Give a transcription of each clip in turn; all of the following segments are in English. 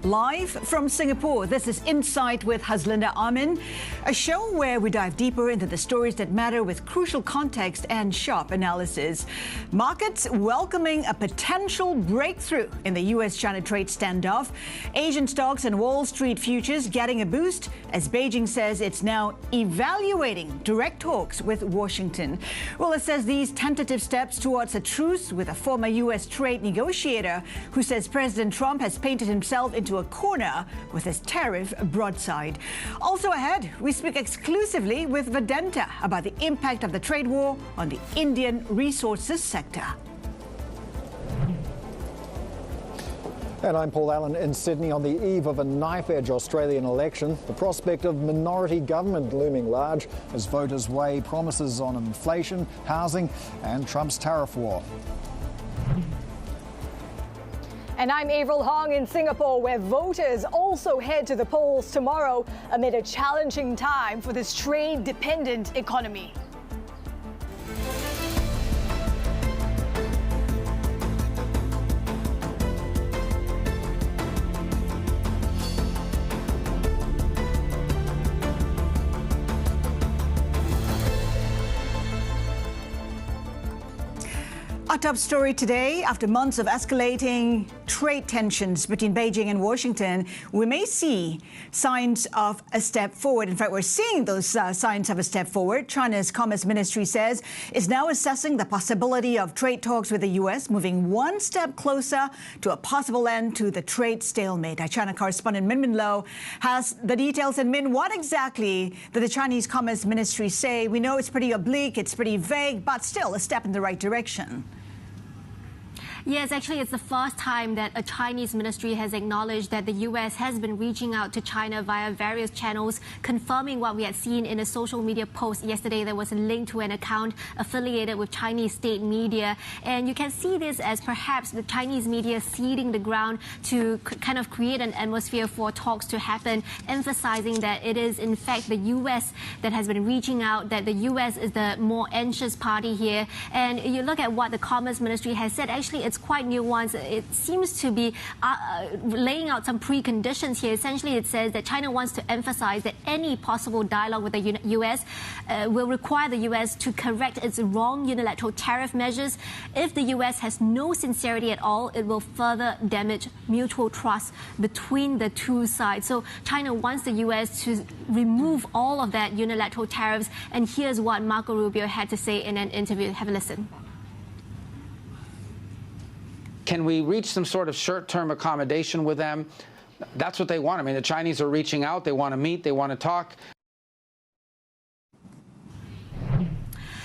Live from Singapore, this is Insight with Haslinda Amin, a show where we dive deeper into the stories that matter with crucial context and sharp analysis. Markets welcoming a potential breakthrough in the US-China trade standoff. Asian stocks and Wall Street futures getting a boost as Beijing says it's now evaluating direct talks with Washington. We'll assess these tentative steps towards a truce with a former US trade negotiator who says President Trump has painted himself into a corner with his tariff broadside. Also ahead, we speak exclusively with Vedanta about the impact of the trade war on the Indian resources sector. And I'm Paul Allen in Sydney on the eve of a knife-edge Australian election. The prospect of minority government looming large as voters weigh promises on inflation, housing and Trump's tariff war. And I'm Avril Hong in Singapore, where voters also head to the polls tomorrow amid a challenging time for this trade-dependent economy. Our top story today, after months of escalating trade tensions between Beijing and Washington, we may see signs of a step forward. In fact, we're seeing those signs of a step forward. China's Commerce Ministry says it's now assessing the possibility of trade talks with the U.S., moving one step closer to a possible end to the trade stalemate. Our China correspondent Min Lo has the details. And Min, what exactly did the Chinese Commerce Ministry say? We know it's pretty oblique, it's pretty vague, but still a step in the right direction. Yes, actually, it's the first time that a Chinese ministry has acknowledged that the U.S. has been reaching out to China via various channels, confirming what we had seen in a social media post yesterday. There was a link to an account affiliated with Chinese state media. And you can see this as perhaps the Chinese media seeding the ground to kind of create an atmosphere for talks to happen, emphasizing that it is, in fact, the U.S. that has been reaching out, that the U.S. is the more anxious party here. And you look at what the Commerce Ministry has said, actually, it's quite nuanced. It seems to be laying out some preconditions here. Essentially, it says that China wants to emphasize that any possible dialogue with the U.S. Will require the U.S. to correct its wrong unilateral tariff measures. If the U.S. has no sincerity at all, it will further damage mutual trust between the two sides. So China wants the U.S. to remove all of that unilateral tariffs. And here's what Marco Rubio had to say in an interview. Have a listen. Can we reach some sort of short-term accommodation with them? That's what they want. I mean, the Chinese are reaching out. They want to meet. They want to talk.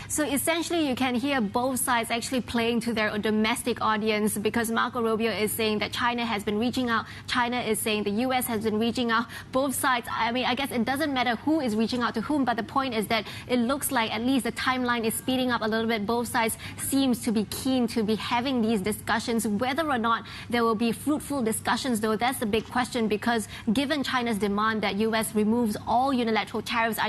So essentially, you can hear both sides actually playing to their domestic audience, because Marco Rubio is saying that China has been reaching out. China is saying the U.S. has been reaching out. Both sides, I mean, I guess it doesn't matter who is reaching out to whom, but the point is that it looks like at least the timeline is speeding up a little bit. Both sides seems to be keen to be having these discussions. Whether or not there will be fruitful discussions, though, that's the big question, because given China's demand that U.S. removes all unilateral tariffs,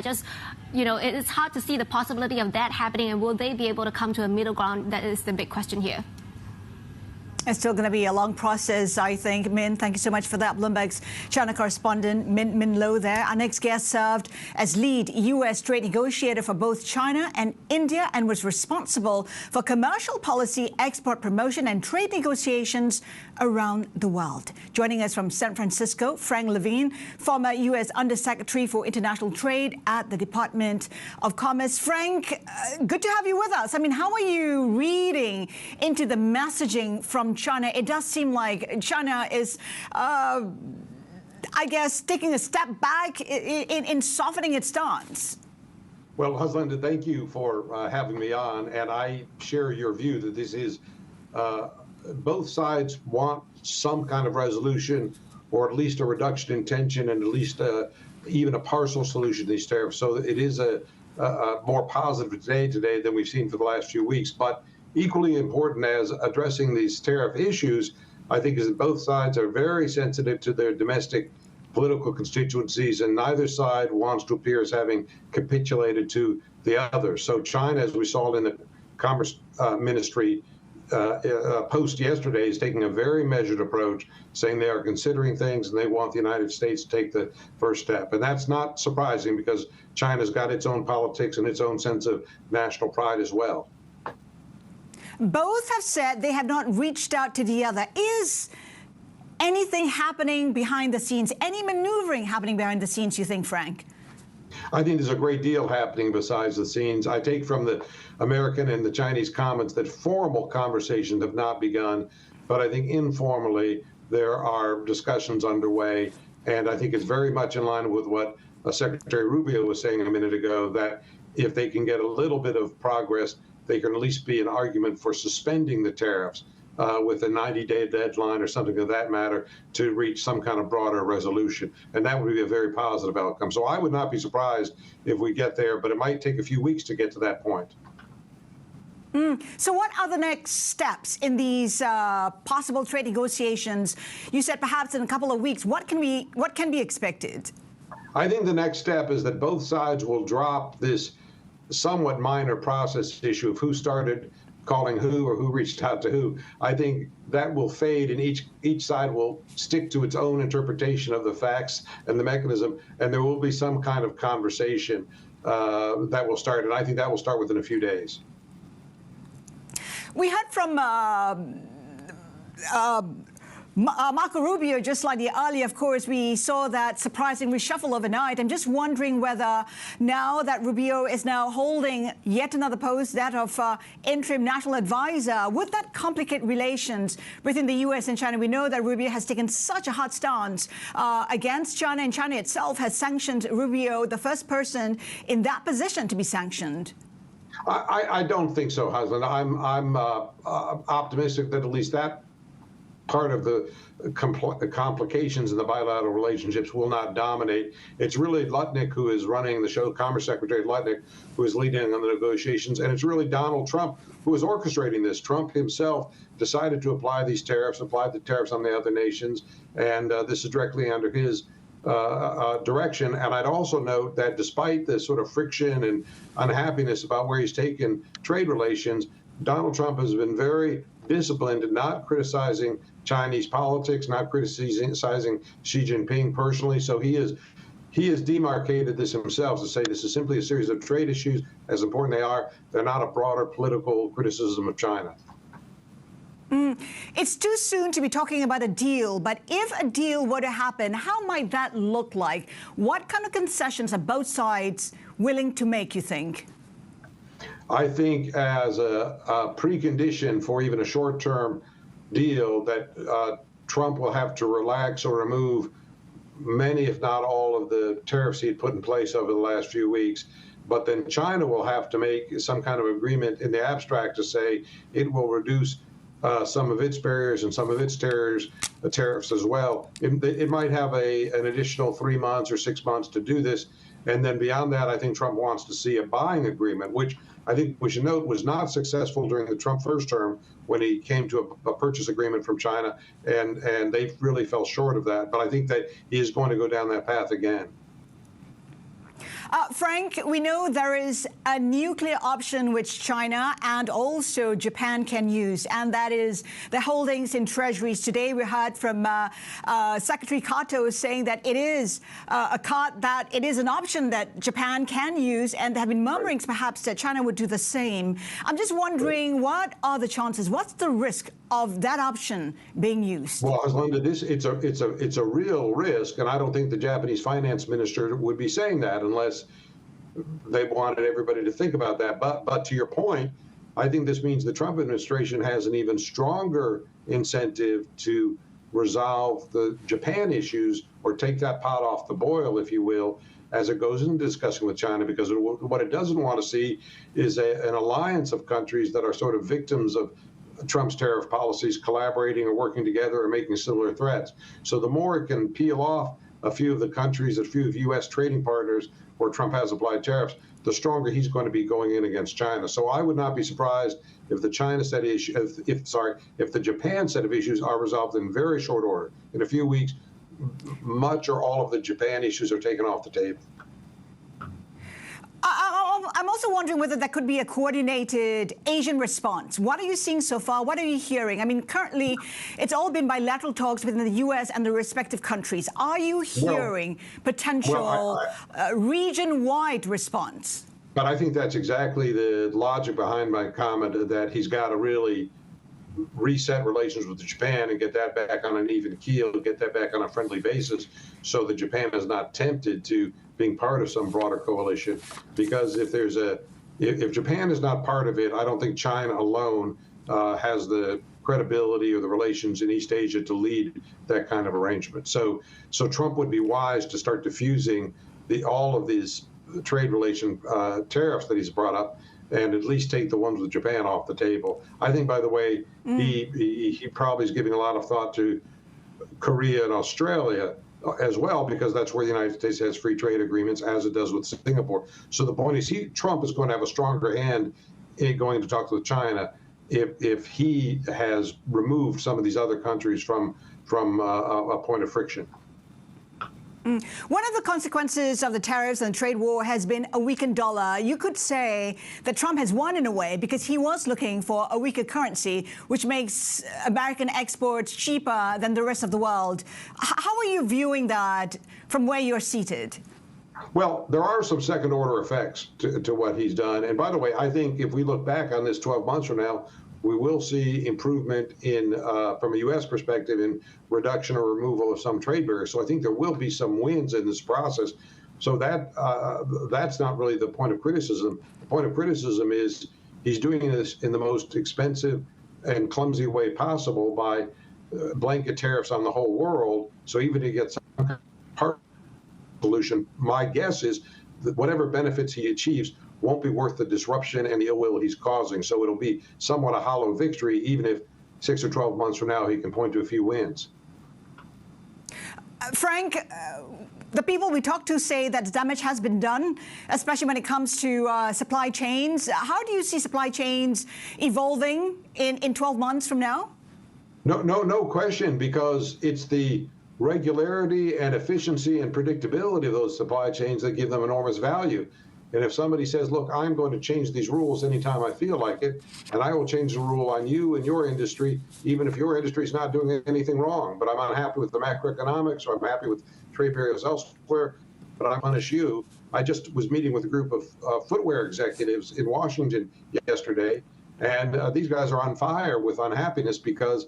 it's hard to see the possibility of that happening. And will they be able to come to a middle ground? That is the big question here. It's still going to be a long process, I think. Min, thank you so much for that. Bloomberg's China correspondent Min Lo there. Our next guest served as lead U.S. trade negotiator for both China and India and was responsible for commercial policy, export promotion and trade negotiations around the world. Joining us from San Francisco, Frank Lavin, former U.S. Undersecretary for International Trade at the Department of Commerce. Frank, good to have you with us. I mean, how are you reading into the messaging from China? It does seem like China is, I guess, taking a step back in softening its stance. Well, Haslinda, thank you for having me on. And I share your view that this is both sides want some kind of resolution, or at least a reduction in tension, and at least even a partial solution to these tariffs. So it is a more positive day today than we've seen for the last few weeks. But equally important as addressing these tariff issues, I think, is that both sides are very sensitive to their domestic political constituencies, and neither side wants to appear as having capitulated to the other. So China, as we saw in the Commerce Ministry, post yesterday is taking a very measured approach, saying they are considering things and they want the United States to take the first step. And that's not surprising because China's got its own politics and its own sense of national pride as well. Both have said they have not reached out to the other. Is anything happening behind the scenes? Any maneuvering happening behind the scenes, you think, Frank? I think there's a great deal happening besides the scenes. I take from the American and the Chinese comments that formal conversations have not begun, but I think informally there are discussions underway. And I think it's very much in line with what Secretary Rubio was saying a minute ago, that if they can get a little bit of progress, they can at least be an argument for suspending the tariffs with a 90-day deadline or something of that matter to reach some kind of broader resolution. And that would be a very positive outcome. So I would not be surprised if we get there, but it might take a few weeks to get to that point. So what are the next steps in these possible trade negotiations? You said perhaps in a couple of weeks. What can be expected? I think the next step is that both sides will drop this somewhat minor process issue of who started calling who or who reached out to who. I think that will fade, and each side will stick to its own interpretation of the facts and the mechanism, and there will be some kind of conversation that will start, and I think that will start within a few days. We heard from Marco Rubio just slightly earlier. Of course, we saw that surprising reshuffle overnight. I'm just wondering whether now that Rubio is now holding yet another post, that of interim national advisor, would that complicate relations within the U.S. and China? We know that Rubio has taken such a hard stance against China, and China itself has sanctioned Rubio, the first person in that position to be sanctioned. I don't think so, Haslinda. I'm optimistic that at least that part of the complications in the bilateral relationships will not dominate. It's really Lutnick who is running the show, Commerce Secretary Lutnick, who is leading on the negotiations, and it's really Donald Trump who is orchestrating this. Trump himself decided to apply these tariffs, applied the tariffs on the other nations, and this is directly under his direction. And I'd also note that despite the sort of friction and unhappiness about where he's taken trade relations, Donald Trump has been very disciplined in not criticizing Chinese politics, not criticizing Xi Jinping personally. So he has demarcated this himself to say this is simply a series of trade issues, as important they are. They're not a broader political criticism of China. It's too soon to be talking about a deal, but if a deal were to happen, how might that look like? What kind of concessions are both sides willing to make, you think? I think as a precondition for even a short-term deal that Trump will have to relax or remove many, if not all, of the tariffs he had put in place over the last few weeks. But then China will have to make some kind of agreement in the abstract to say it will reduce some of its barriers and some of its tariffs as well. It might have an additional 3 months or 6 months to do this. And then beyond that, I think Trump wants to see a buying agreement, which I think we should note was not successful during the Trump first term when he came to a purchase agreement from China, and they really fell short of that. But I think that he is going to go down that path again. Frank, we know there is a nuclear option which China and also Japan can use, and that is the holdings in treasuries. Today we heard from Secretary Kato saying that it is it is an option that Japan can use, and there have been murmurings perhaps that China would do the same. I'm just wondering, what are the chances? What's the risk of that option being used? Well, Haslinda, it's a real risk, and I don't think the Japanese finance minister would be saying that unless they wanted everybody to think about that. But to your point, I think this means the Trump administration has an even stronger incentive to resolve the Japan issues or take that pot off the boil, if you will, as it goes into discussing with China, because what it doesn't want to see is an alliance of countries that are sort of victims of Trump's tariff policies collaborating or working together or making similar threats. So the more it can peel off a few of the countries, a few of U.S. trading partners where Trump has applied tariffs, the stronger he's going to be going in against China. So I would not be surprised if the China set issue, if the Japan set of issues are resolved in very short order. In a few weeks, much or all of the Japan issues are taken off the table. I'm also wondering whether there could be a coordinated Asian response. What are you seeing so far? What are you hearing? I mean, currently, it's all been bilateral talks within the U.S. and the respective countries. Are you hearing potential region-wide response? But I think that's exactly the logic behind my comment, that he's got to really reset relations with Japan and get that back on an even keel, get that back on a friendly basis, so that Japan is not tempted to being part of some broader coalition. Because if Japan is not part of it, I don't think China alone has the credibility or the relations in East Asia to lead that kind of arrangement. So Trump would be wise to start diffusing all of these trade relation tariffs that he's brought up, and at least take the ones with Japan off the table. I think, by the way, he probably is giving a lot of thought to Korea and Australia as well, because that's where the United States has free trade agreements, as it does with Singapore. So the point is, Trump is going to have a stronger hand in going to talk with China if he has removed some of these other countries from a point of friction. One of the consequences of the tariffs and the trade war has been a weakened dollar. You could say that Trump has won in a way, because he was looking for a weaker currency, which makes American exports cheaper than the rest of the world. How are you viewing that from where you're seated? Well, there are some second-order effects to what he's done. And by the way, I think if we look back on this 12 months from now, we will see improvement in, from a U.S. perspective, in reduction or removal of some trade barriers. So I think there will be some wins in this process. So that's not really the point of criticism. The point of criticism is he's doing this in the most expensive and clumsy way possible by blanket tariffs on the whole world. So even to get some part solution, my guess is that whatever benefits he achieves won't be worth the disruption and the ill will he's causing. So it'll be somewhat a hollow victory, even if 6 or 12 months from now he can point to a few wins. Frank, the people we talk to say that damage has been done, especially when it comes to supply chains. How do you see supply chains evolving in 12 months from now? No question, because it's the regularity and efficiency and predictability of those supply chains that give them enormous value. And if somebody says, look, I'm going to change these rules anytime I feel like it, and I will change the rule on you and your industry, even if your industry is not doing anything wrong, but I'm unhappy with the macroeconomics, or I'm happy with trade barriers elsewhere, but I punish you. I just was meeting with a group of footwear executives in Washington yesterday, and these guys are on fire with unhappiness because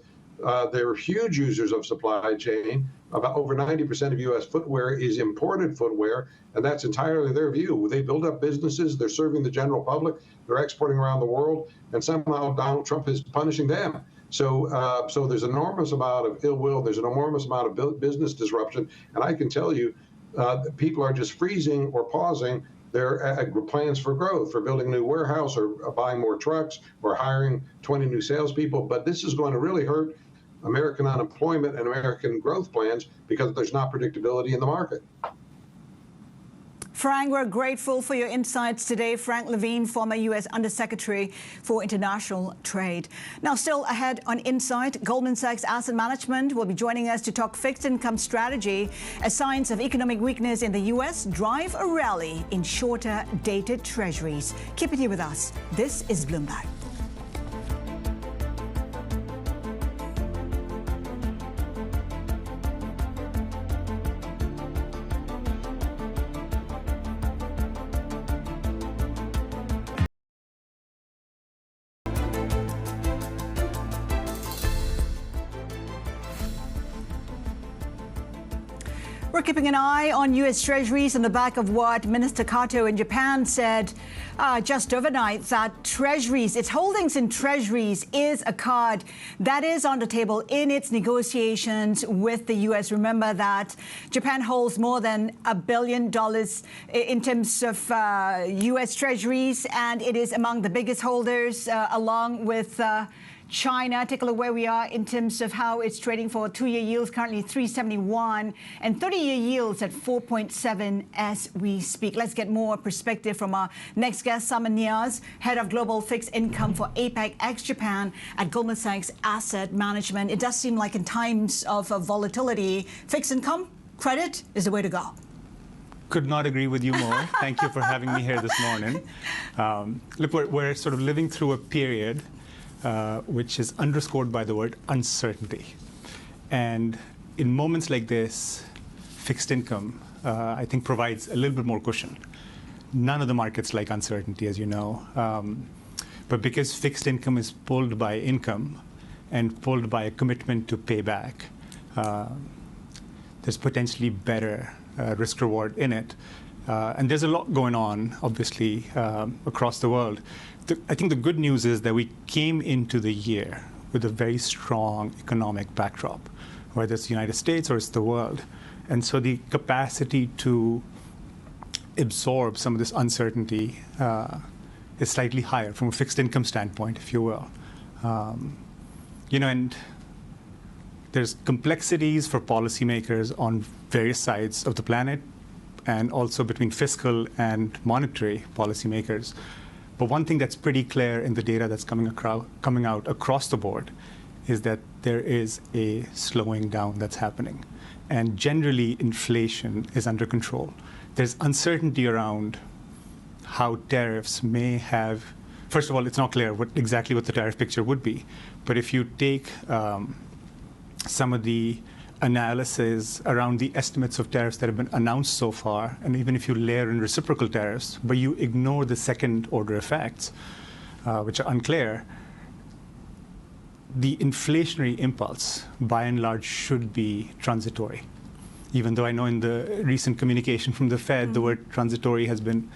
they're huge users of supply chain. About over 90% of U.S. footwear is imported footwear, and that's entirely their view. They build up businesses, they're serving the general public, they're exporting around the world, and somehow Donald Trump is punishing them. So there's an enormous amount of ill will, there's an enormous amount of business disruption, and I can tell you, people are just freezing or pausing their plans for growth, for building a new warehouse or buying more trucks or hiring 20 new salespeople. But this is going to really hurt American unemployment and American growth plans because there's not predictability in the market. Frank, we're grateful for your insights today. Frank Lavin, former U.S. Undersecretary for International Trade. Now, still ahead on Insight, Goldman Sachs Asset Management will be joining us to talk fixed income strategy as signs of economic weakness in the U.S. drive a rally in shorter dated treasuries. Keep it here with us. This is Bloomberg. We're keeping an eye on U.S. Treasuries on the back of what Minister Kato in Japan said just overnight, that Treasuries, its holdings in Treasuries, is a card that is on the table in its negotiations with the U.S. Remember that Japan holds more than $1 billion in terms of U.S. Treasuries, and it is among the biggest holders along with China. Take a look where we are in terms of how it's trading for 2-year yields, currently 3.71, and 30-year yields at 4.7 as we speak. Let's get more perspective from our next guest, Salman Niaz, Head of Global Fixed Income for APAC ex-Japan at Goldman Sachs Asset Management. It does seem like in times of volatility, fixed income, credit is the way to go. could not agree with you more. Thank you for having me here this morning. Look, we're sort of living through a period which is underscored by the word uncertainty. And in moments like this, fixed income, I think, provides a little bit more cushion. None of the markets like uncertainty, as you know. But because fixed income is pulled by income and pulled by a commitment to pay back, there's potentially better risk reward in it. And there's a lot going on, obviously, across the world. I think the good news is that we came into the year with a very strong economic backdrop, whether it's the United States or it's the world. And so the capacity to absorb some of this uncertainty is slightly higher from a fixed income standpoint, if you will. And there's complexities for policymakers on various sides of the planet, and also between fiscal and monetary policymakers. But one thing that's pretty clear in the data that's coming out across the board is that there is a slowing down that's happening. And generally, inflation is under control. There's uncertainty around how tariffs may have. First of all, it's not clear exactly what the tariff picture would be. But if you take some of the analysis around the estimates of tariffs that have been announced so far, and even if you layer in reciprocal tariffs, but you ignore the second-order effects, which are unclear, the inflationary impulse, by and large, should be transitory. Even though I know in the recent communication from the Fed, the word transitory has been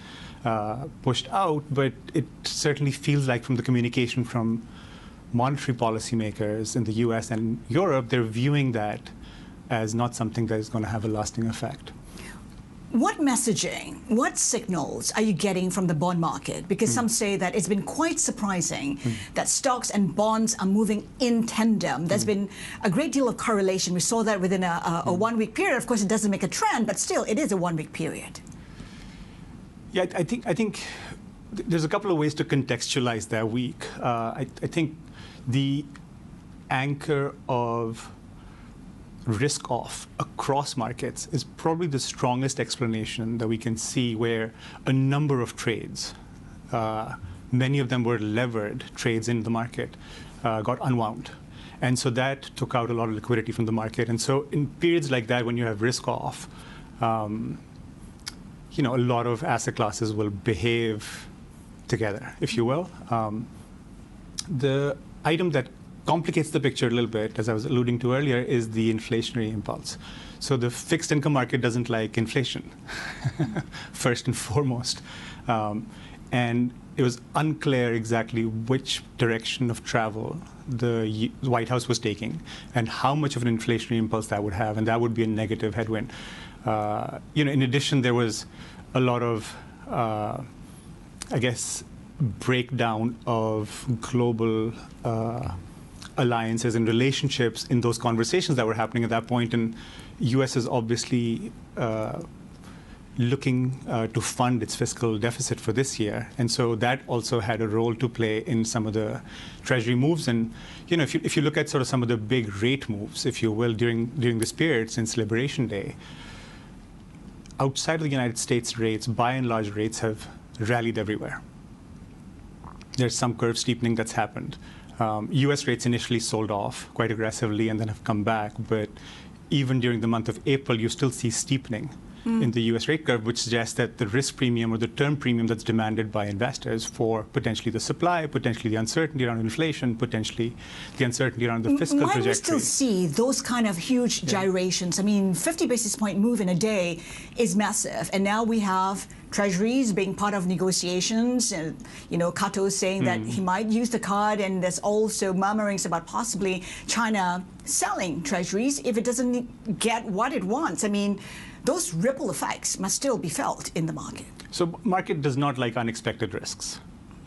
pushed out, but it certainly feels like from the communication from monetary policymakers in the US and Europe, they're viewing that as not something that is going to have a lasting effect. What messaging, what signals are you getting from the bond market? Because some say that it's been quite surprising that stocks and bonds are moving in tandem. There's been a great deal of correlation. We saw that within a one-week period. Of course, it doesn't make a trend, but still, it is a one-week period. Yeah, I think there's a couple of ways to contextualize that week. I think the anchor of risk off across markets is probably the strongest explanation that we can see, where a number of trades, many of them were levered trades in the market, got unwound. And so that took out a lot of liquidity from the market. And so in periods like that, when you have risk off, a lot of asset classes will behave together, if you will. The item that complicates the picture a little bit, as I was alluding to earlier, is the inflationary impulse. So the fixed income market doesn't like inflation, first and foremost. And it was unclear exactly which direction of travel the White House was taking and how much of an inflationary impulse that would have, and that would be a negative headwind. In addition, there was a lot of, breakdown of global alliances and relationships in those conversations that were happening at that point. And U.S. is obviously looking to fund its fiscal deficit for this year. And so that also had a role to play in some of the Treasury moves. And if you look at sort of some of the big rate moves, if you will, during this period since Liberation Day, outside of the United States, rates, by and large, rates have rallied everywhere. There's some curve steepening that's happened. U.S. rates initially sold off quite aggressively and then have come back. But even during the month of April, you still see steepening in the U.S. rate curve, which suggests that the risk premium or the term premium that's demanded by investors for potentially the supply, potentially the uncertainty around inflation, potentially the uncertainty around the fiscal trajectory. Why do we still see those kind of huge gyrations? I mean, 50 basis point move in a day is massive. And now we have Treasuries being part of negotiations, and Kato saying that he might use the card, and there's also murmurings about possibly China selling Treasuries if it doesn't get what it wants. I mean, those ripple effects must still be felt in the market. So market does not like unexpected risks.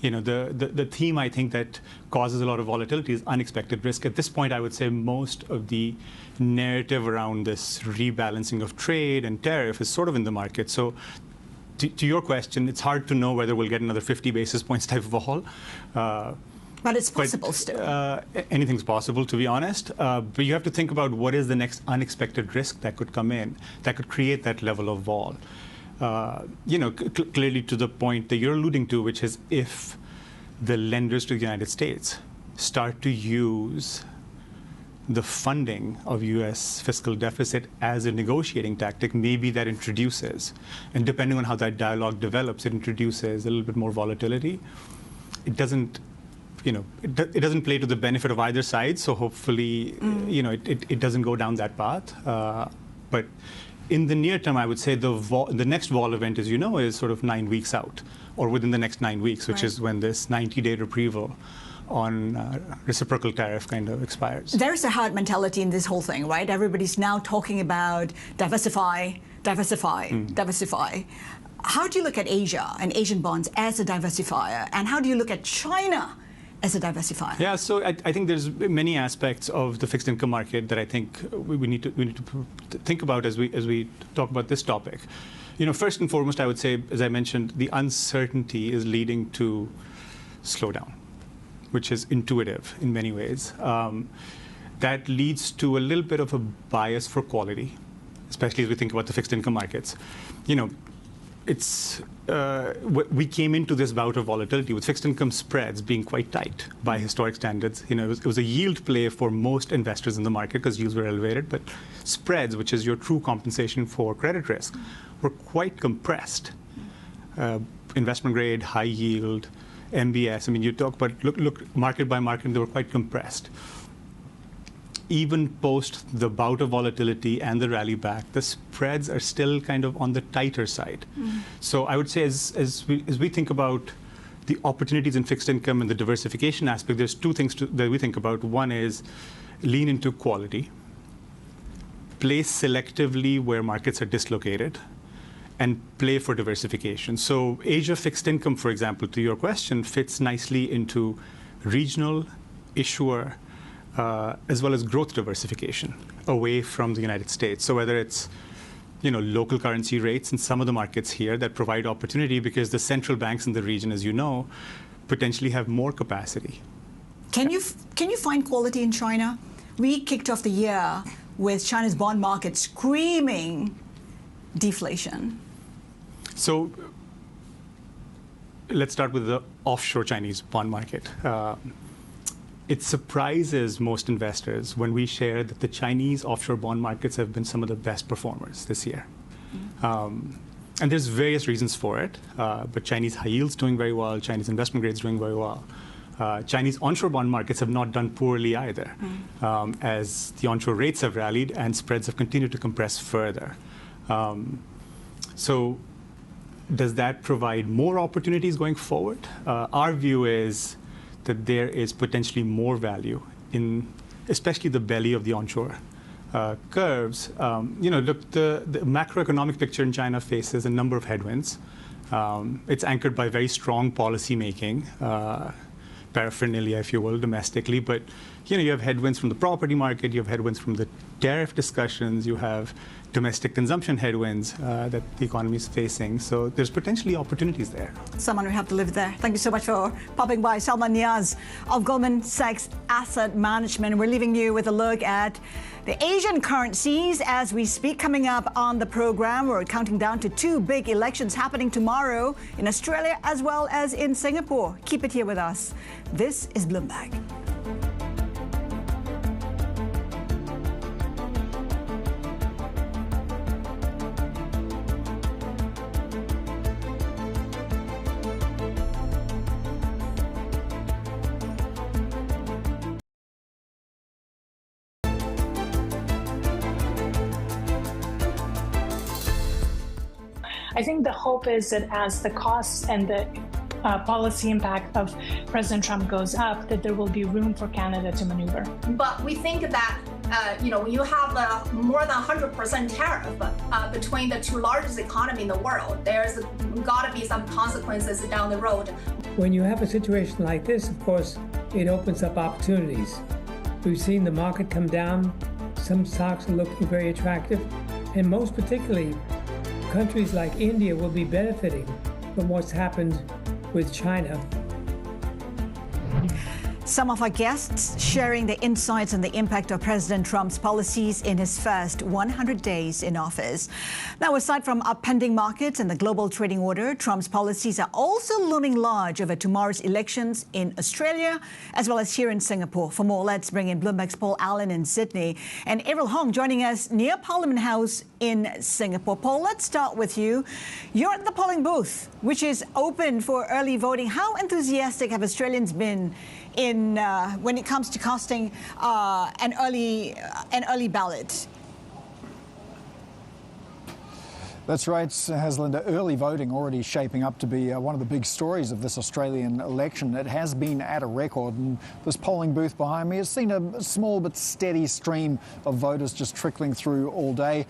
The theme, I think, that causes a lot of volatility is unexpected risk. At this point, I would say most of the narrative around this rebalancing of trade and tariff is sort of in the market. So to your question, it's hard to know whether we'll get another 50 basis points type of a haul. But it's possible still. Anything's possible, to be honest. But you have to think about what is the next unexpected risk that could come in, that could create that level of vol. Clearly to the point that you're alluding to, which is if the lenders to the United States start to use the funding of U.S. fiscal deficit as a negotiating tactic, maybe that introduces, and depending on how that dialogue develops, it introduces a little bit more volatility. It doesn't, it doesn't play to the benefit of either side. So hopefully, it doesn't go down that path. But in the near term, I would say the next vol event, as you know, is sort of 9 weeks out, or within the next 9 weeks, which is when this 90-day reprieval on reciprocal tariff kind of expires. There's a herd mentality in this whole thing, right? Everybody's now talking about diversify. How do you look at Asia and Asian bonds as a diversifier? And how do you look at China as a diversifier? Yeah, so I think there's many aspects of the fixed income market that I think we need to think about as we talk about this topic. First and foremost, I would say, as I mentioned, the uncertainty is leading to slowdown, which is intuitive in many ways. That leads to a little bit of a bias for quality, especially as we think about the fixed income markets. We came into this bout of volatility with fixed income spreads being quite tight by historic standards. It was a yield play for most investors in the market because yields were elevated, but spreads, which is your true compensation for credit risk, were quite compressed. Investment grade, high yield, MBS. I mean, you talk about look market by market, they were quite compressed. Even post the bout of volatility and the rally back, the spreads are still kind of on the tighter side. So I would say as we think about the opportunities in fixed income and the diversification aspect, there's two things that we think about. One is lean into quality, play selectively where markets are dislocated, and play for diversification. So Asia fixed income, for example, to your question, fits nicely into regional, issuer, as well as growth diversification away from the United States. So whether it's local currency rates in some of the markets here that provide opportunity because the central banks in the region, as you know, potentially have more capacity. Can you find quality in China? We kicked off the year with China's bond market screaming deflation. So let's start with the offshore Chinese bond market. It surprises most investors when we share that the Chinese offshore bond markets have been some of the best performers this year. And there's various reasons for it, but Chinese high yields doing very well, Chinese investment grades doing very well. Chinese onshore bond markets have not done poorly either, as the onshore rates have rallied and spreads have continued to compress further. So does that provide more opportunities going forward? Our view is that there is potentially more value in especially the belly of the onshore curves. Look, the macroeconomic picture in China faces a number of headwinds. It's anchored by very strong policy making, paraphernalia, if you will, domestically. But you have headwinds from the property market, you have headwinds from the tariff discussions, you have domestic consumption headwinds that the economy is facing. So there's potentially opportunities there. Someone we have to live there. Thank you so much for popping by. Salman Niaz of Goldman Sachs Asset Management. We're leaving you with a look at the Asian currencies as we speak. Coming up on the program, we're counting down to 2 big elections happening tomorrow in Australia as well as in Singapore. Keep it here with us. This is Bloomberg. I think the hope is that as the costs and the policy impact of President Trump goes up, that there will be room for Canada to maneuver. But we think that, when you have more than 100% tariff between the 2 largest economies in the world, there's got to be some consequences down the road. When you have a situation like this, of course, it opens up opportunities. We've seen the market come down. Some stocks are looking very attractive, and most particularly, countries like India will be benefiting from what's happened with China. Some of our guests sharing their insights on the impact of President Trump's policies in his first 100 days in office. Now, aside from upending markets and the global trading order, Trump's policies are also looming large over tomorrow's elections in Australia, as well as here in Singapore. For more, let's bring in Bloomberg's Paul Allen in Sydney and Avril Hong joining us near Parliament House in Singapore. Paul, let's start with you. You're at the polling booth, which is open for early voting. How enthusiastic have Australians been in when it comes to casting an early ballot? That's right, Haslinda. Early voting already shaping up to be one of the big stories of this Australian election. It has been at a record, and this polling booth behind me has seen a small but steady stream of voters just trickling through all day.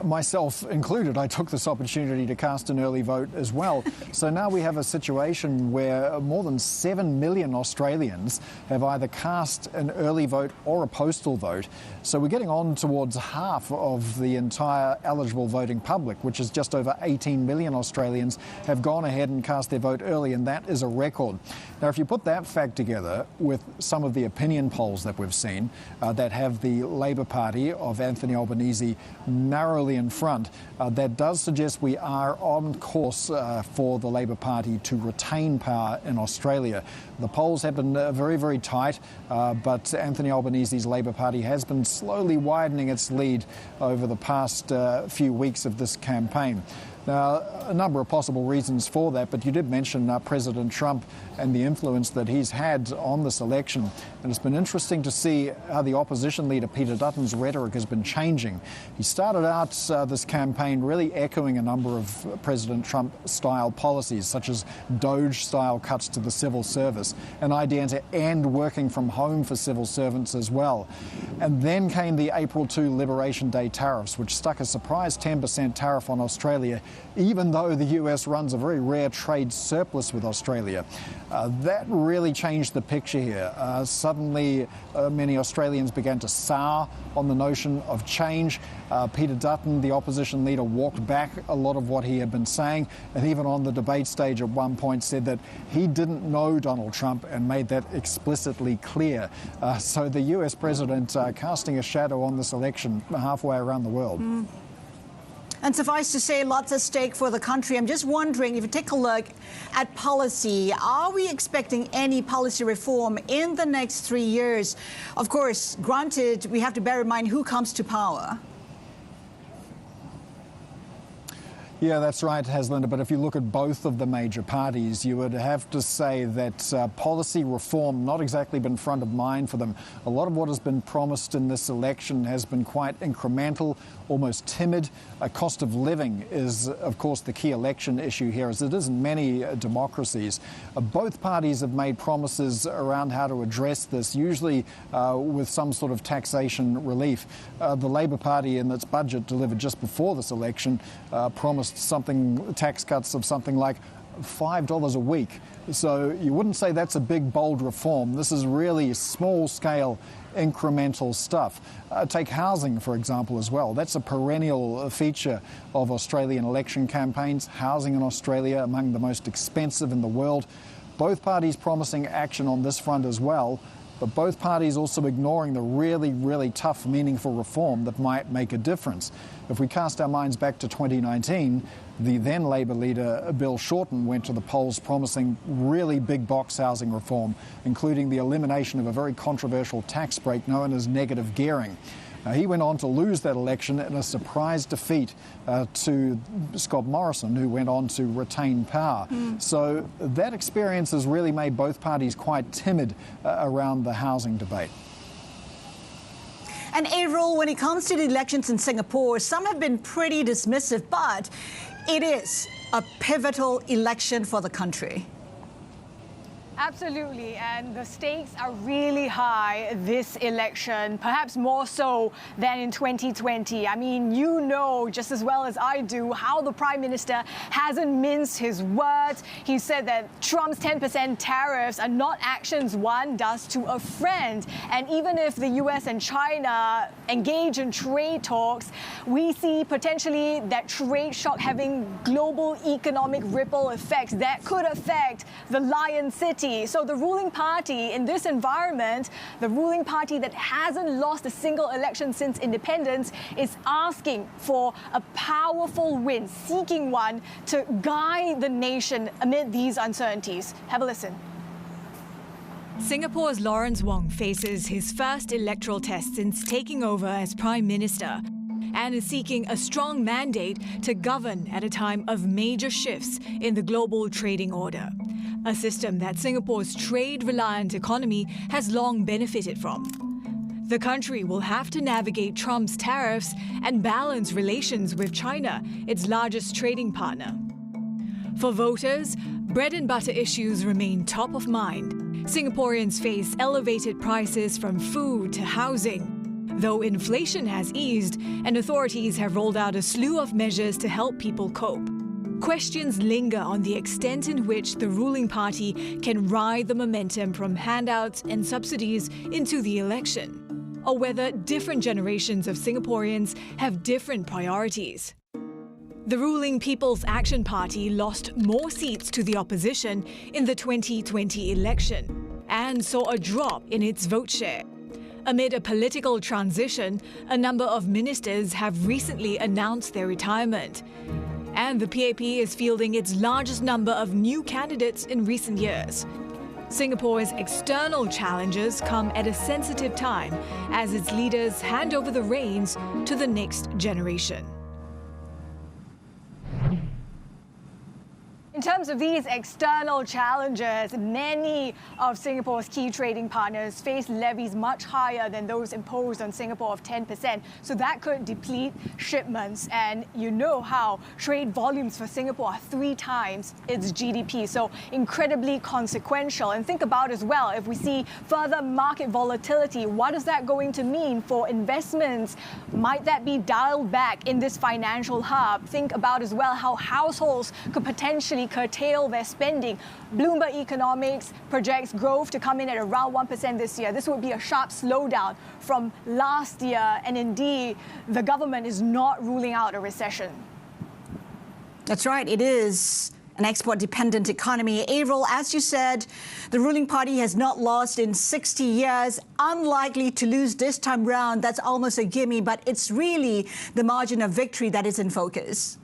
Myself included, I took this opportunity to cast an early vote as well. So now we have a situation where more than 7 million Australians have either cast an early vote or a postal vote. So we're getting on towards half of the entire eligible voting public, which is just over 18 million Australians have gone ahead and cast their vote early, and that is a record. Now, if you put that fact together with some of the opinion polls that we've seen that have the Labor Party of Anthony Albanese narrowly in front, that does suggest we are on course for the Labor Party to retain power in Australia. The polls have been very, very tight, but Anthony Albanese's Labor Party has been slowly widening its lead over the past few weeks of this campaign. Now, a number of possible reasons for that, but you did mention President Trump and the influence that he's had on this election. And it's been interesting to see how the opposition leader, Peter Dutton's rhetoric has been changing. He started out this campaign really echoing a number of President Trump-style policies, such as Doge-style cuts to the civil service, an idea to end working from home for civil servants as well. And then came the April 2 Liberation Day tariffs, which stuck a surprise 10% tariff on Australia, even though the US runs a very rare trade surplus with Australia. That really changed the picture here. Suddenly, many Australians began to sour on the notion of change. Peter Dutton, the opposition leader, walked back a lot of what he had been saying, and even on the debate stage at one point said that he didn't know Donald Trump and made that explicitly clear. So the US president casting a shadow on this election halfway around the world. And suffice to say, lots at stake for the country. I'm just wondering, if you take a look at policy, are we expecting any policy reform in the next 3 years? Of course, granted, we have to bear in mind who comes to power. Yeah, that's right, Haslinda. But if you look at both of the major parties, you would have to say that policy reform not exactly been front of mind for them. A lot of what has been promised in this election has been quite incremental, almost timid. Cost of living is, of course, the key election issue here, as it is in many democracies. Both parties have made promises around how to address this, usually with some sort of taxation relief. The Labor Party, in its budget delivered just before this election, promised tax cuts of something like $5 a week. So you wouldn't say that's a big, bold reform. This is really small-scale, incremental stuff. Take housing, for example, as well. That's a perennial feature of Australian election campaigns. Housing in Australia, among the most expensive in the world. Both parties promising action on this front as well, but both parties also ignoring the really, really tough, meaningful reform that might make a difference. If we cast our minds back to 2019, the then Labor leader, Bill Shorten, went to the polls promising really big box housing reform, including the elimination of a very controversial tax break known as negative gearing. He went on to lose that election in a surprise defeat to Scott Morrison, who went on to retain power. So that experience has really made both parties quite timid around the housing debate. And Avril, when it comes to the elections in Singapore, some have been pretty dismissive, but it is a pivotal election for the country. Absolutely, and the stakes are really high this election, perhaps more so than in 2020. I mean, you know just as well as I do how the Prime Minister hasn't minced his words. He said that Trump's 10% tariffs are not actions one does to a friend. And even if the US and China engage in trade talks, we see potentially that trade shock having global economic ripple effects that could affect the Lion City. party. So the ruling party in this environment, the ruling party that hasn't lost a single election since independence, is asking for a powerful win, seeking one to guide the nation amid these uncertainties. Have a listen. Singapore's Lawrence Wong faces his first electoral test since taking over as Prime Minister and is seeking a strong mandate to govern at a time of major shifts in the global trading order, a system that Singapore's trade-reliant economy has long benefited from. The country will have to navigate Trump's tariffs and balance relations with China, its largest trading partner. For voters, bread and butter issues remain top of mind. Singaporeans face elevated prices from food to housing, though inflation has eased and authorities have rolled out a slew of measures to help people cope. Questions linger on the extent in which the ruling party can ride the momentum from handouts and subsidies into the election, or whether different generations of Singaporeans have different priorities. The ruling People's Action Party lost more seats to the opposition in the 2020 election and saw a drop in its vote share. Amid a political transition, a number of ministers have recently announced their retirement. And the PAP is fielding its largest number of new candidates in recent years. Singapore's external challenges come at a sensitive time as its leaders hand over the reins to the next generation. In terms of these external challenges, many of Singapore's key trading partners face levies much higher than those imposed on Singapore of 10%. So that could deplete shipments. And you know how trade volumes for Singapore are 3 times its GDP. So incredibly consequential. And think about as well, if we see further market volatility, what is that going to mean for investments? Might that be dialed back in this financial hub? Think about as well how households could potentially curtail their spending. Bloomberg Economics projects growth to come in at around 1% this year. This would be a sharp slowdown from last year, and indeed, the government is not ruling out a recession. That's right, it is an export-dependent economy. Avril, as you said, the ruling party has not lost in 60 years, unlikely to lose this time round. That's almost a gimme, but it's really the margin of victory that is in focus.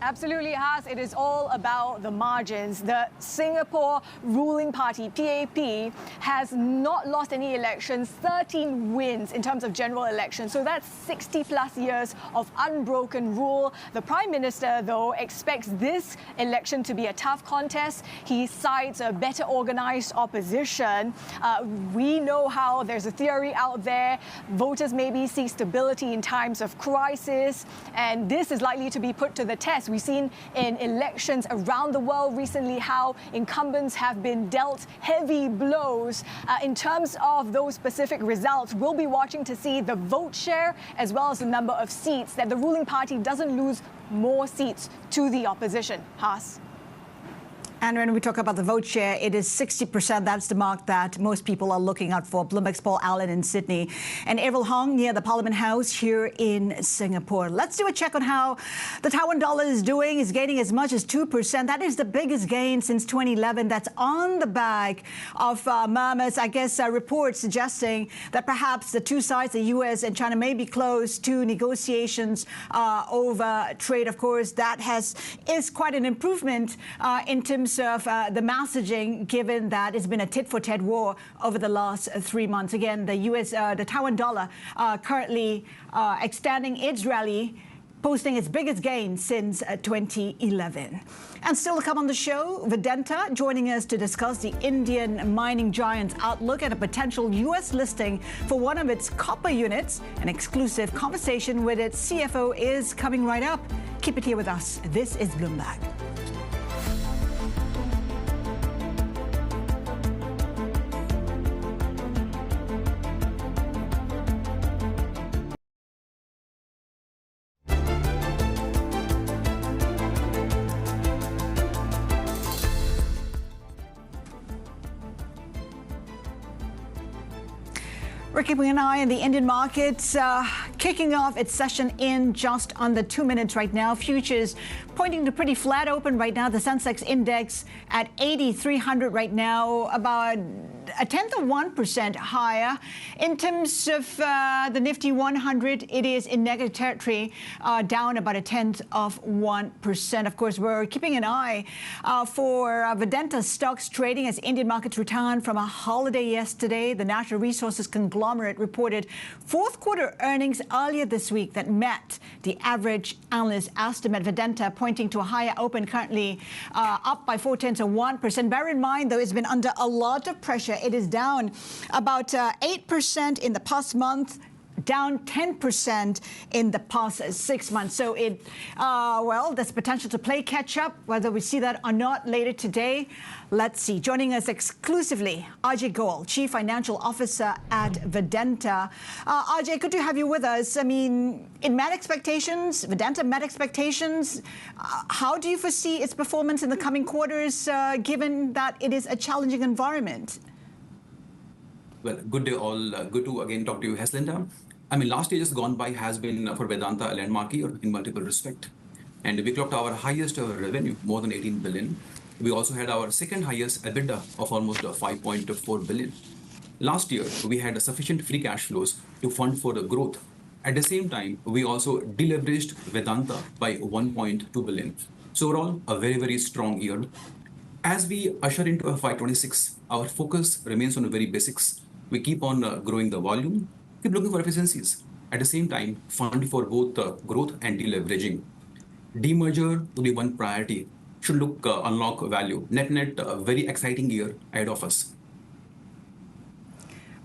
Absolutely, Has. It is all about the margins. The Singapore ruling party, PAP, has not lost any elections, 13 wins in terms of general elections. So that's 60 plus years of unbroken rule. The Prime Minister, though, expects this election to be a tough contest. He cites a better organized opposition. We know how there's a theory out there. Voters maybe seek stability in times of crisis, and this is likely to be put to the test. We've seen in elections around the world recently how incumbents have been dealt heavy blows. In terms of those specific results, we'll be watching to see the vote share as well as the number of seats, that the ruling party doesn't lose more seats to the opposition. Haas. And when we talk about the vote share, it is 60%. That's the mark that most people are looking out for. Bloomberg's Paul Allen in Sydney and Avril Hong near the Parliament House here in Singapore. Let's do a check on how the Taiwan dollar is doing. It's gaining as much as 2%. That is the biggest gain since 2011. That's on the back of murmurs, I guess, reports suggesting that perhaps the two sides, the U.S. and China, may be close to negotiations over trade. Of course, that is quite an improvement in terms of the messaging, given that it's been a tit-for-tat war over the last 3 months. Again, the Taiwan dollar currently extending its rally, posting its biggest gain since 2011. And still to come on the show, Vedanta joining us to discuss the Indian mining giant's outlook and a potential U.S. listing for one of its copper units. An exclusive conversation with its CFO is coming right up. Keep it here with us. This is Bloomberg. We're keeping an eye on the Indian markets, kicking off its session in just under 2 minutes right now. Futures pointing to pretty flat open right now. The Sensex index at 8,300 right now, about a tenth of 1% higher. In terms of the Nifty 100, it is in negative territory, down about a tenth of 1%. Of course, we're keeping an eye for Vedanta stocks trading as Indian markets return from a holiday yesterday. The natural resources conglomerate reported fourth quarter earnings earlier this week that met the average analyst estimate. Vedanta pointing to a higher open, currently up by 0.4%. Bear in mind, though, it's been under a lot of pressure. It is down about 8% in the past month, down 10% in the past 6 months. So well, there's potential to play catch up, whether we see that or not later today. Let's see. Joining us exclusively, Ajay Goel, Chief Financial Officer at Vedanta. Ajay, good to have you with us. I mean, it met expectations, Vedanta met expectations. How do you foresee its performance in the coming quarters, given that it is a challenging environment? Well, good day all. Good to again talk to you, Haslinda. I mean, last year just gone by has been for Vedanta a landmark year in multiple respects. And we clocked our highest ever revenue, more than 18 billion. We also had our second highest EBITDA of almost 5.4 billion. Last year, we had sufficient free cash flows to fund for the growth. At the same time, we also deleveraged Vedanta by 1.2 billion. So overall, a very, very strong year. As we usher into FY26, our focus remains on the very basics. We keep on growing the volume, keep looking for efficiencies. At the same time, fund for both growth and deleveraging. Demerger will be one priority. Should look unlock value. Net, a very exciting year ahead of us.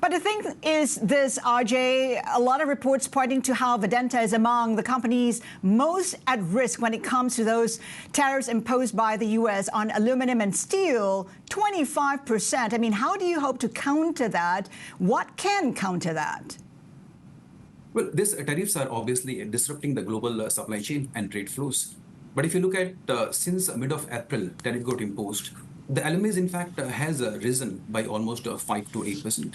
But the thing is this, Ajay, a lot of reports pointing to how Vedanta is among the companies most at risk when it comes to those tariffs imposed by the U.S. on aluminum and steel, 25%. I mean, how do you hope to counter that? What can counter that? Well, these tariffs are obviously disrupting the global supply chain and trade flows. But if you look at since mid of April, tariff got imposed, the LMEs in fact has risen by almost 5 to 8%.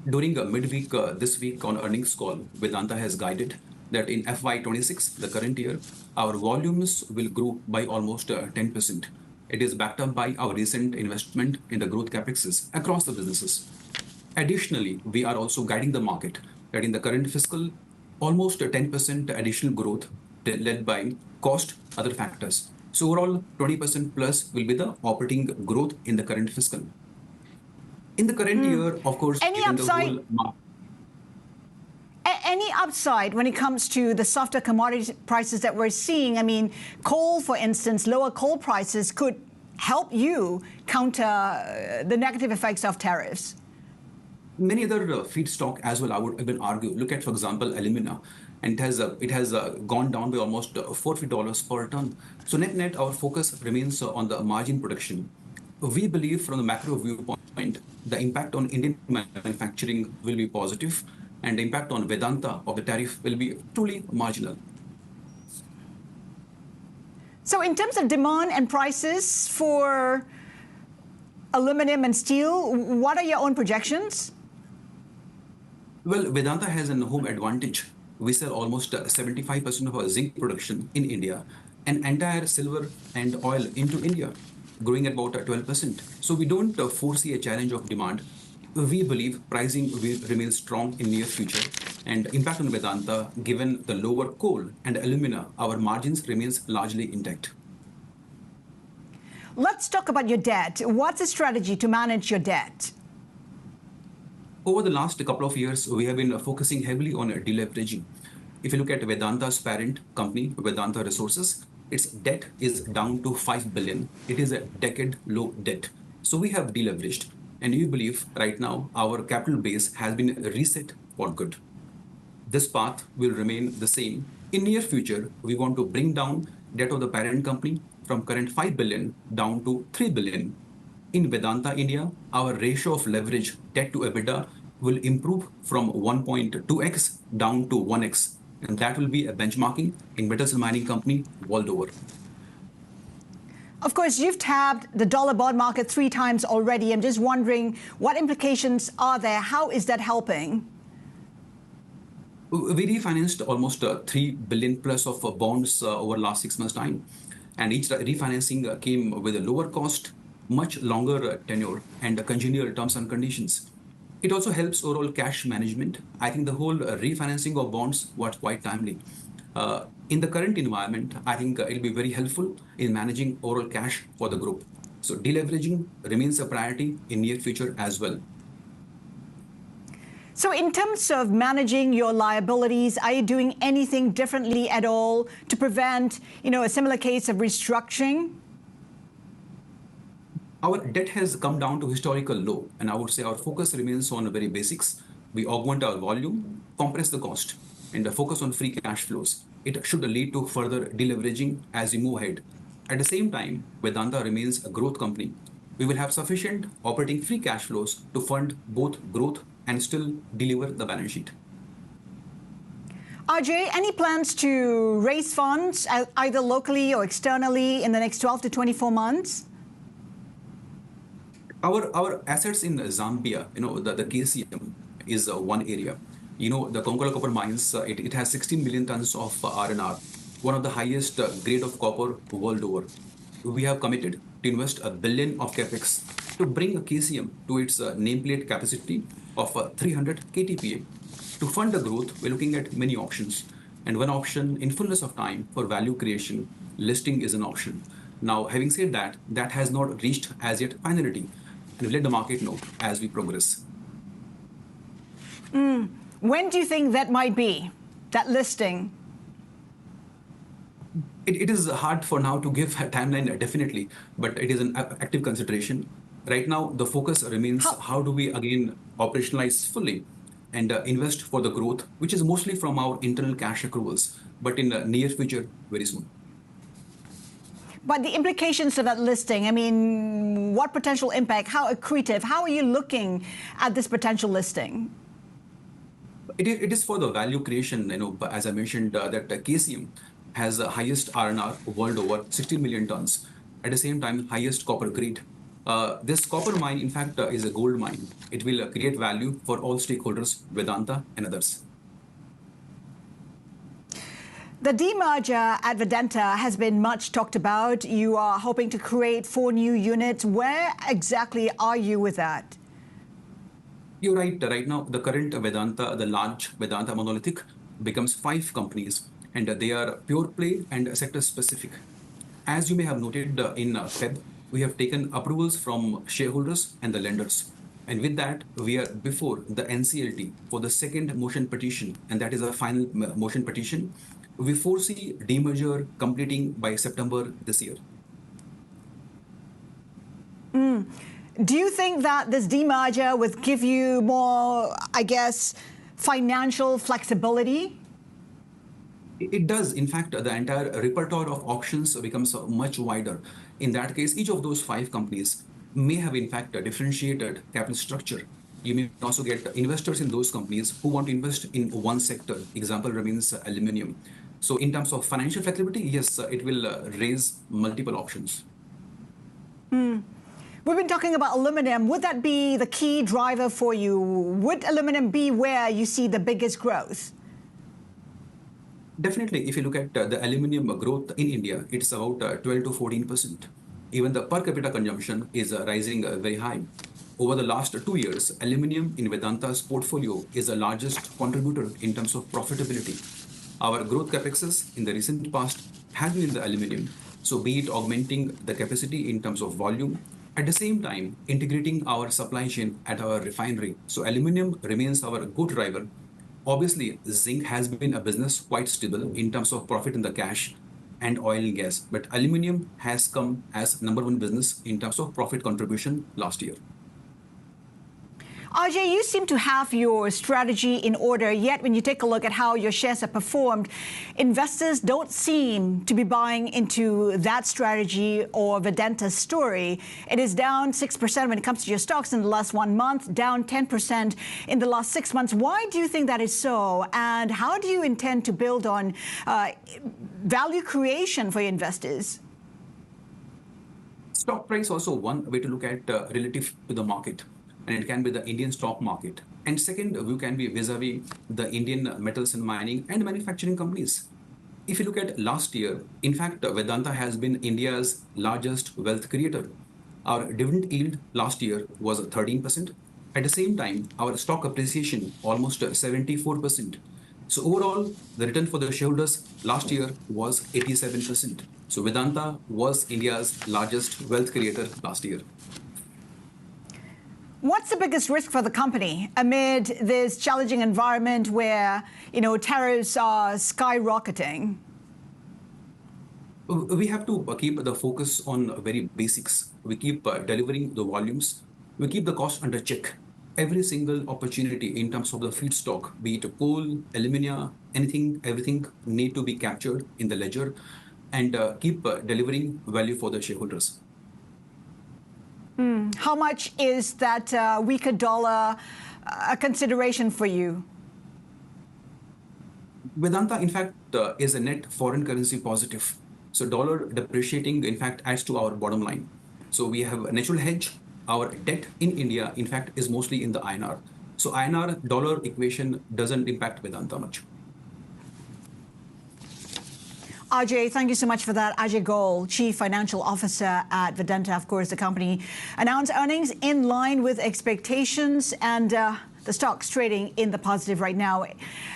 During midweek this week on earnings call, Vedanta has guided that in FY26, the current year, our volumes will grow by almost 10%. It is backed up by our recent investment in the growth capexes across the businesses. Additionally, we are also guiding the market that in the current fiscal, almost 10% additional growth led by cost, other factors. So overall, 20% plus will be the operating growth in the current fiscal. In the current year, of course, any upside when it comes to the softer commodity prices that we're seeing? I mean, coal, for instance, lower coal prices could help you counter the negative effects of tariffs. Many other feedstock as well, I would even argue. Look at, for example, alumina. And it has gone down by almost $40 per ton. So net, our focus remains on the margin production. We believe from the macro viewpoint, the impact on Indian manufacturing will be positive, and the impact on Vedanta of the tariff will be truly marginal. So in terms of demand and prices for aluminum and steel, what are your own projections? Well, Vedanta has an home advantage. We sell almost 75% of our zinc production in India and entire silver and oil into India, growing at about 12%. So we don't foresee a challenge of demand. We believe pricing will remain strong in near future, and impact on Vedanta, given the lower coal and alumina, our margins remains largely intact. Let's talk about your debt. What's the strategy to manage your debt? Over the last couple of years, we have been focusing heavily on deleveraging. If you look at Vedanta's parent company, Vedanta Resources, its debt is down to 5 billion. It is a decade low debt. So we have deleveraged. And we believe right now our capital base has been reset for good. This path will remain the same. In near future, we want to bring down debt of the parent company from current 5 billion down to 3 billion. In Vedanta India, our ratio of leverage debt to EBITDA will improve from 1.2x down to 1x. And that will be a benchmarking in metals and mining company world over. Of course, you've tapped the dollar bond market 3 times already. I'm just wondering what implications are there? How is that helping? We refinanced almost 3 billion plus of bonds over the last 6 months' time. And each refinancing came with a lower cost, much longer tenure, and congenial terms and conditions. It also helps overall cash management. I think the whole refinancing of bonds was quite timely. In the current environment, I think it'll be very helpful in managing overall cash for the group. So deleveraging remains a priority in near future as well. So in terms of managing your liabilities, are you doing anything differently at all to prevent, a similar case of restructuring? Our debt has come down to historical low, and I would say our focus remains on the very basics. We augment our volume, compress the cost, and focus on free cash flows. It should lead to further deleveraging as we move ahead. At the same time, Vedanta remains a growth company. We will have sufficient operating free cash flows to fund both growth and still deliver the balance sheet. Ajay, any plans to raise funds either locally or externally in the next 12 to 24 months? Our assets in Zambia, the KCM is one area. The Konkola copper mines, it has 16 million tons of R&R, one of the highest grade of copper world over. We have committed to invest $1 billion of capex to bring KCM to its nameplate capacity of 300 KTPA. To fund the growth, we're looking at many options. And one option, in fullness of time, for value creation, listing is an option. Now, having said that, that has not reached as yet finality. And we'll let the market know as we progress. When do you think that might be, that listing? It is hard for now to give a timeline, definitely, but it is an active consideration. Right now, the focus remains how do we again operationalize fully and invest for the growth, which is mostly from our internal cash accruals, but in the near future, very soon. But the implications of that listing, what potential impact, how accretive, how are you looking at this potential listing? It is for the value creation, as I mentioned, that KCM has the highest R&R world over, 16 million tons. At the same time, highest copper grade. This copper mine, in fact, is a gold mine. It will create value for all stakeholders, Vedanta and others. The demerger at Vedanta has been much talked about. You are hoping to create 4 new units. Where exactly are you with that? You're right. Right now, the current Vedanta, the large Vedanta monolithic, becomes 5 companies, and they are pure play and sector specific. As you may have noted in Feb, we have taken approvals from shareholders and the lenders. And with that, we are before the NCLT for the second motion petition, and that is a final motion petition. We foresee demerger completing by September this year. Do you think that this demerger would give you more, financial flexibility? It does. In fact, the entire repertoire of options becomes much wider. In that case, each of those 5 companies may have, in fact, a differentiated capital structure. You may also get investors in those companies who want to invest in one sector. Example remains aluminium. So in terms of financial flexibility, yes, it will raise multiple options. We've been talking about aluminum. Would that be the key driver for you? Would aluminum be where you see the biggest growth? Definitely, if you look at the aluminium growth in India, it's about 12 to 14%. Even the per capita consumption is rising very high. Over the last 2 years, aluminium in Vedanta's portfolio is the largest contributor in terms of profitability. Our growth capexes in the recent past have been in the aluminium. So be it augmenting the capacity in terms of volume, at the same time, integrating our supply chain at our refinery. So aluminium remains our good driver. Obviously, zinc has been a business quite stable in terms of profit in the cash and oil and gas. But aluminium has come as #1 business in terms of profit contribution last year. Ajay, you seem to have your strategy in order, yet when you take a look at how your shares have performed, investors don't seem to be buying into that strategy or Vedanta's story. It is down 6% when it comes to your stocks in the last 1 month, down 10% in the last 6 months. Why do you think that is so? And how do you intend to build on value creation for your investors? Stock price also one way to look at relative to the market, and it can be the Indian stock market. And second view can be vis-a-vis the Indian metals and mining and manufacturing companies. If you look at last year, in fact, Vedanta has been India's largest wealth creator. Our dividend yield last year was 13%. At the same time, our stock appreciation almost 74%. So overall, the return for the shareholders last year was 87%. So Vedanta was India's largest wealth creator last year. What's the biggest risk for the company amid this challenging environment where, tariffs are skyrocketing? We have to keep the focus on very basics. We keep delivering the volumes. We keep the cost under check. Every single opportunity in terms of the feedstock, be it coal, alumina, anything, everything need to be captured in the ledger and keep delivering value for the shareholders. How much is that weaker dollar a consideration for you? Vedanta, in fact, is a net foreign currency positive. So dollar depreciating, in fact, adds to our bottom line. So we have a natural hedge. Our debt in India, in fact, is mostly in the INR. So INR dollar equation doesn't impact Vedanta much. Ajay, thank you so much for that. Ajay Goel, Chief Financial Officer at Vedanta. Of course, the company announced earnings in line with expectations, and the stock's trading in the positive right now.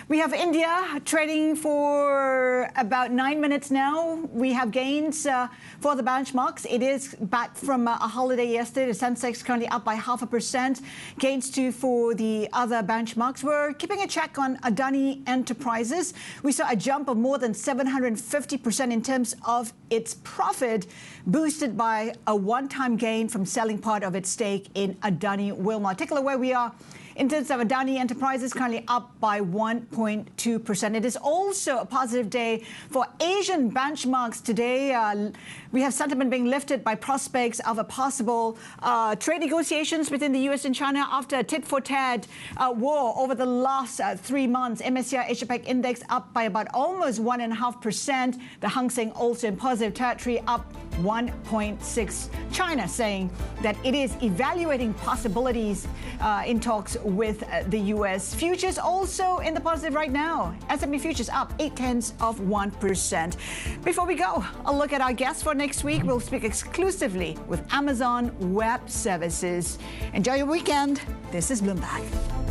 We have India trading for about 9 minutes now. We have gains for the benchmarks. It is back from a holiday yesterday. The Sensex currently up by 0.5%. Gains too for the other benchmarks. We're keeping a check on Adani Enterprises. We saw a jump of more than 750% in terms of its profit, boosted by a one-time gain from selling part of its stake in Adani Wilmar. Take a look where we are. In terms of Adani Enterprises, currently up by 1.2%. It is also a positive day for Asian benchmarks today. We have sentiment being lifted by prospects of a possible trade negotiations between the U.S. and China after a tit-for-tat war over the last 3 months. MSCI Asia-Pac Index up by about almost 1.5%. The Hang Seng also in positive territory, up 1.6%. China saying that it is evaluating possibilities in talks with the U.S. Futures also in the positive right now. S&P futures up 0.8%. Before we go, a look at our guests for next week. We'll speak exclusively with Amazon Web Services. Enjoy your weekend. This is Bloomberg.